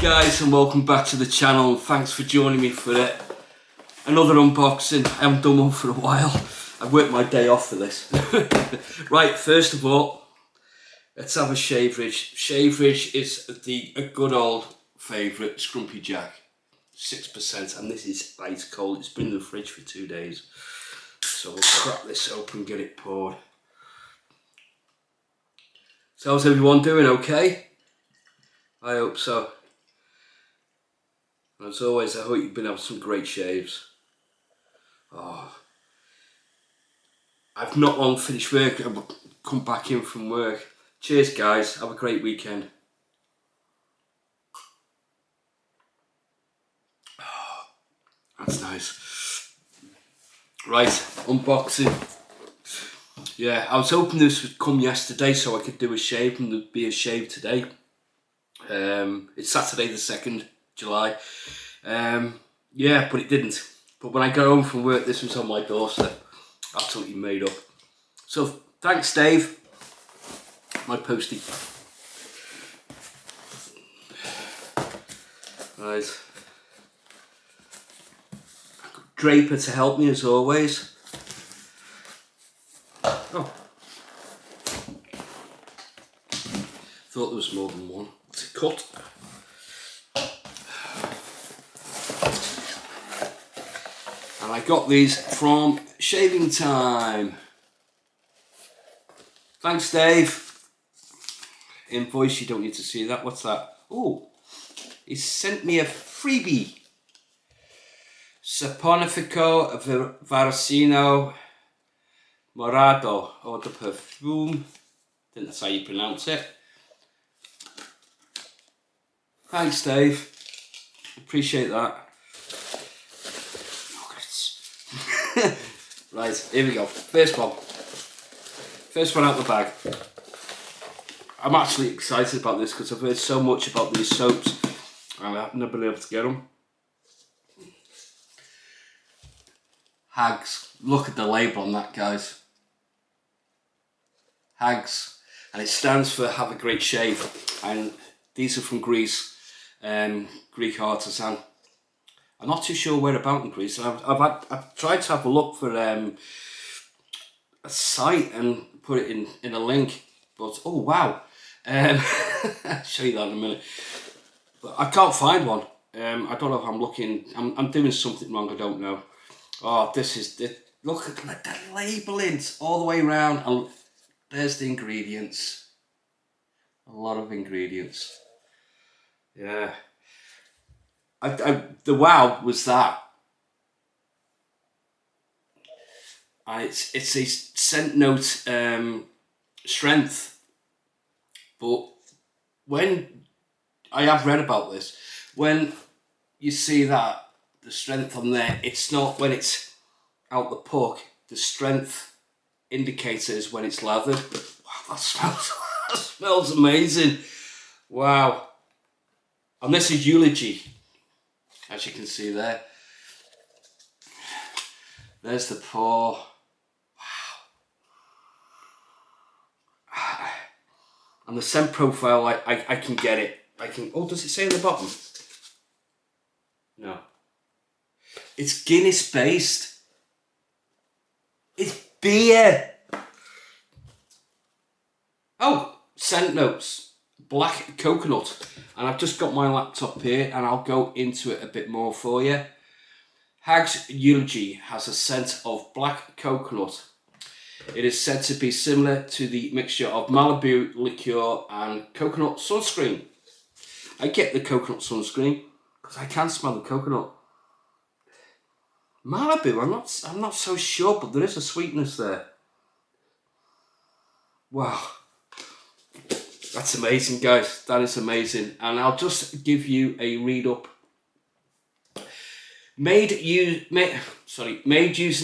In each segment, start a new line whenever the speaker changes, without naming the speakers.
guys, and welcome back to the channel. Thanks for joining me for another unboxing. I haven't done one for a while. I've worked my day off for this. Right, first of all, let's have a Shaverage. Shaverage is a good old favourite, Scrumpy Jack. 6%, and this is ice cold. It's been in the fridge for 2 days. So we'll crack this open and get it poured. So how's everyone doing? Okay? I hope so. As always, I hope you've been having some great shaves. Oh, I've not long finished work. I've come back in from work. Cheers guys, have a great weekend. Oh, that's nice. Right, unboxing. Yeah, I was hoping this would come yesterday so I could do a shave and there'd be a shave today. It's Saturday the 2nd July. Yeah, but it didn't. But when I got home from work, this was on my doorstep. Absolutely made up. So thanks, Dave. My postie. Right. Draper to help me as always. Oh. Thought there was more than one to cut. And I got these from Shaving Time. Thanks, Dave. Invoice, you don't need to see that. What's that? Oh, he sent me a freebie. Saponifico Varicino Morado, or the perfume. I think that's how you pronounce it. Thanks, Dave. Appreciate that. Right, here we go. First one out the bag. I'm actually excited about this because I've heard so much about these soaps and I've never been able to get them. Hags. Look at the label on that, guys. Hags. And it stands for Have a Great Shave. And these are from Greece. Greek artisan. I'm not too sure where about in Greece. I've tried to have a look for a site and put it in a link, but oh wow, I'll show you that in a minute. But I can't find one. I don't know if I'm looking. I'm doing something wrong. I don't know. Oh, this is the look at the labelling all the way around, and there's the ingredients. A lot of ingredients. Yeah. The wow was that. It's a scent note strength, but when I have read about this, when you see that the strength on there, it's not when it's out the puck. The strength indicator is when it's lathered. Wow, that smells amazing. Wow, and this is Eulogy. As you can see there. There's the pour. Wow. And the scent profile, I can get it. I can. Oh, does it say on the bottom? No. It's Guinness based. It's beer. Oh, scent notes. Black coconut. And I've just got my laptop here and I'll go into it a bit more for you. Hag's Eulogy has a scent of black coconut. It is said to be similar to the mixture of Malibu liqueur and coconut sunscreen. I get the coconut sunscreen because I can smell the coconut. Malibu, I'm not so sure, but there is a sweetness there. Wow. That's amazing, guys. That is amazing. And I'll just give you a read up. Made using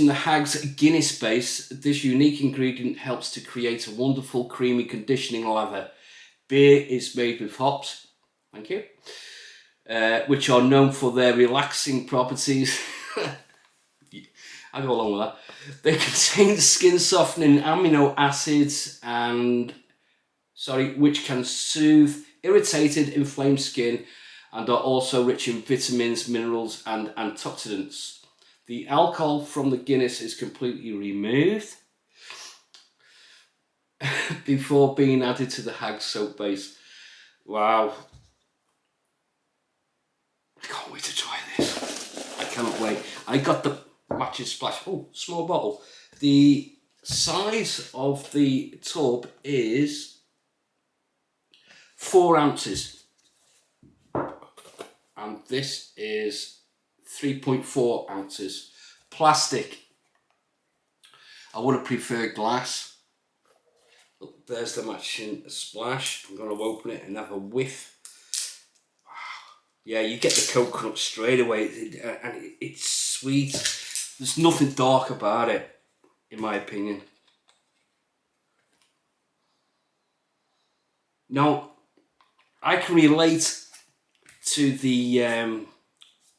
the Hag's Guinness base, this unique ingredient helps to create a wonderful, creamy, conditioning lather. Beer is made with hops, thank you, which are known for their relaxing properties. I go along with that. They contain skin softening amino acids which can soothe irritated, inflamed skin and are also rich in vitamins, minerals and antioxidants. The alcohol from the Guinness is completely removed before being added to the Hag soap base. Wow. I can't wait to try this. I cannot wait. I got the matching splash. Oh, small bottle. The size of the tub is 4 ounces. And this is 3.4 ounces. Plastic. I would have preferred glass. Look, there's the matching splash. I'm going to open it and have a whiff. Yeah, you get the coconut straight away, and it's sweet. There's nothing dark about it, in my opinion. Now, I can relate to the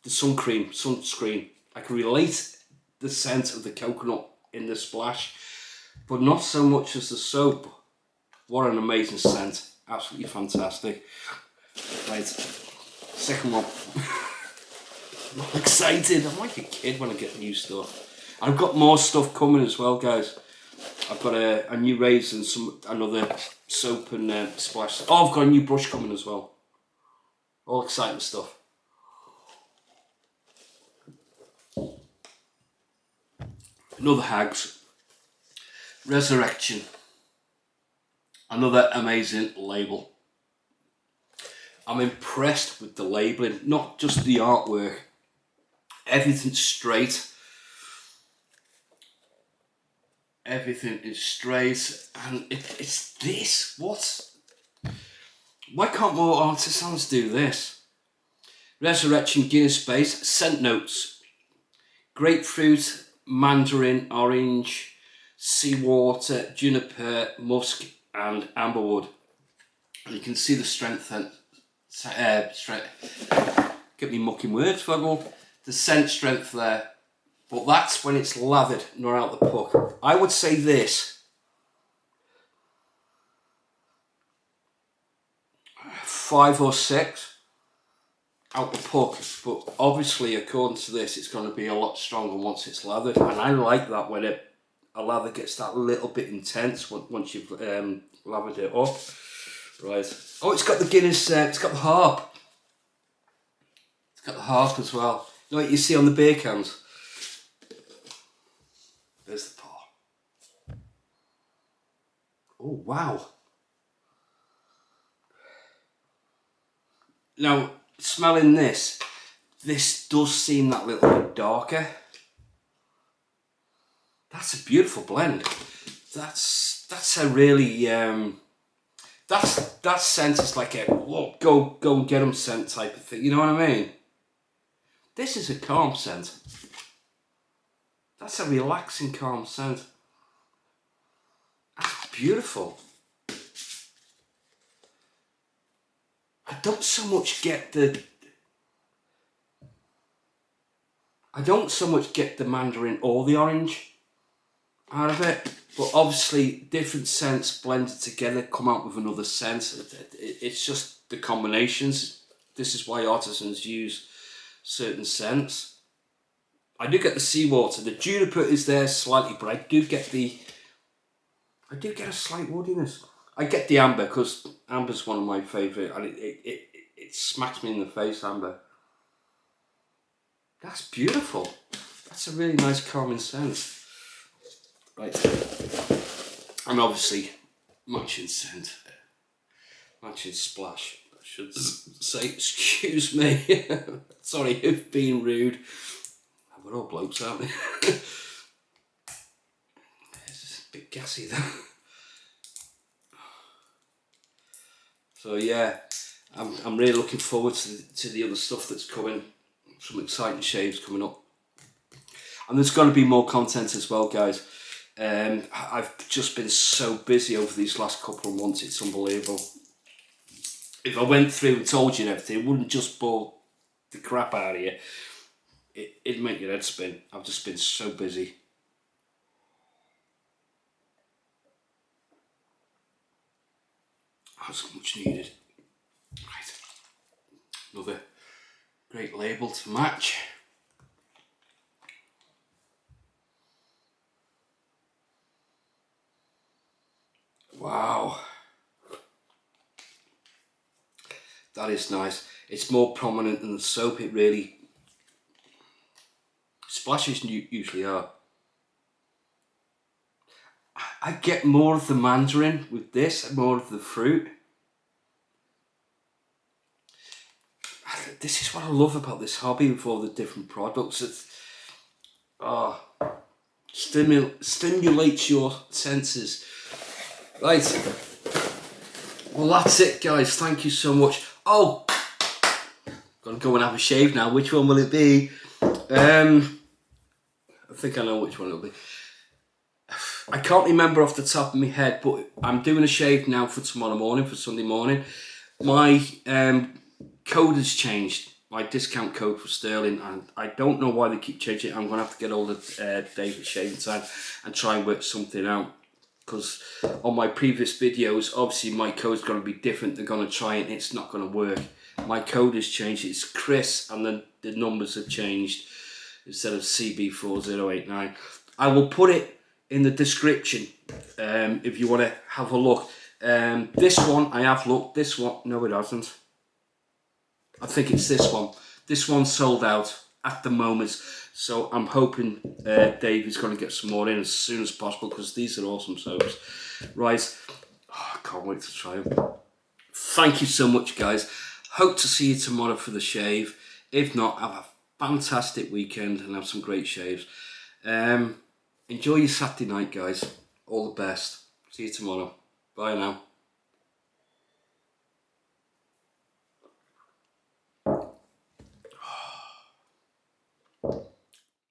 sunscreen. I can relate the scent of the coconut in the splash, but not so much as the soap. What an amazing scent! Absolutely fantastic. Right, second one. I'm excited. I'm like a kid when I get new stuff. I've got more stuff coming as well, guys. I've got a new razor and another soap and splash. Oh, I've got a new brush coming as well. All exciting stuff. Another Hags. Resurrection. Another amazing label. I'm impressed with the labelling, not just the artwork. Everything's straight. Everything is straight, and it's this. What? Why can't more artisans do this? Resurrection Guinness base, scent notes. Grapefruit, mandarin, orange, seawater, juniper, musk and amberwood. And you can see the strength and get me mucking words for all. The scent strength there. But that's when it's lathered, not out the puck. I would say this. 5 or 6 out the puck. But obviously, according to this, it's going to be a lot stronger once it's lathered. And I like that when a lather gets that little bit intense once you've lathered it up. Right. Oh, it's got the Guinness, it's got the harp. It's got the harp as well. You know what you see on the beer cans? There's the paw. Oh, wow. Now, smelling this does seem that little bit darker. That's a beautiful blend. That's a really, that scent is like a, whoa, go and get 'em scent type of thing. You know what I mean? This is a calm scent. That's a relaxing, calm scent. That's beautiful. I don't so much get the mandarin or the orange out of it, but obviously different scents blended together come out with another scent. It's just the combinations. This is why artisans use certain scents. I do get the seawater. The juniper is there slightly, but I do get a slight woodiness. I get the amber because amber's one of my favourite, and it smacks me in the face, amber. That's beautiful. That's a really nice calming scent. Right. And obviously, matching scent. Matching splash. I should say, excuse me. Sorry if being rude. We're all blokes, aren't we? It's a bit gassy though. So yeah, I'm really looking forward to the other stuff that's coming. Some exciting shaves coming up. And there's going to be more content as well, guys. I've just been so busy over these last couple of months, it's unbelievable. If I went through and told you everything, it wouldn't just bore the crap out of you. It'd make your head spin. I've just been so busy. That's much needed. Right. Love it. Great label to match. Wow. That is nice. It's more prominent than the soap. It really splashes usually are. I get more of the mandarin with this, more of the fruit. This is what I love about this hobby with all the different products. It's stimulates your senses. Right. Well, that's it, guys. Thank you so much. Oh, gotta go and have a shave now. Which one will it be? I think I know which one it'll be. I can't remember off the top of my head, but I'm doing a shave now for tomorrow morning, for Sunday morning. My code has changed. My discount code for Sterling, and I don't know why they keep changing it. I'm going to have to get hold of David Shaving Time and try and work something out. Because on my previous videos, obviously my code's going to be different. They're going to try it and it's not going to work. My code has changed. It's Chris, and then the numbers have changed instead of CB4089. I will put it in the description if you want to have a look. This one I have looked. This one, no, it hasn't. I think it's this one. This one's sold out at the moment, so I'm hoping Dave is going to get some more in as soon as possible, because these are awesome soaps. Right, I can't wait to try them. Thank you so much, guys. Hope to see you tomorrow for the shave. If not, have a fantastic weekend and have some great shaves. Enjoy your Saturday night, guys. All the best. See you tomorrow. Bye now.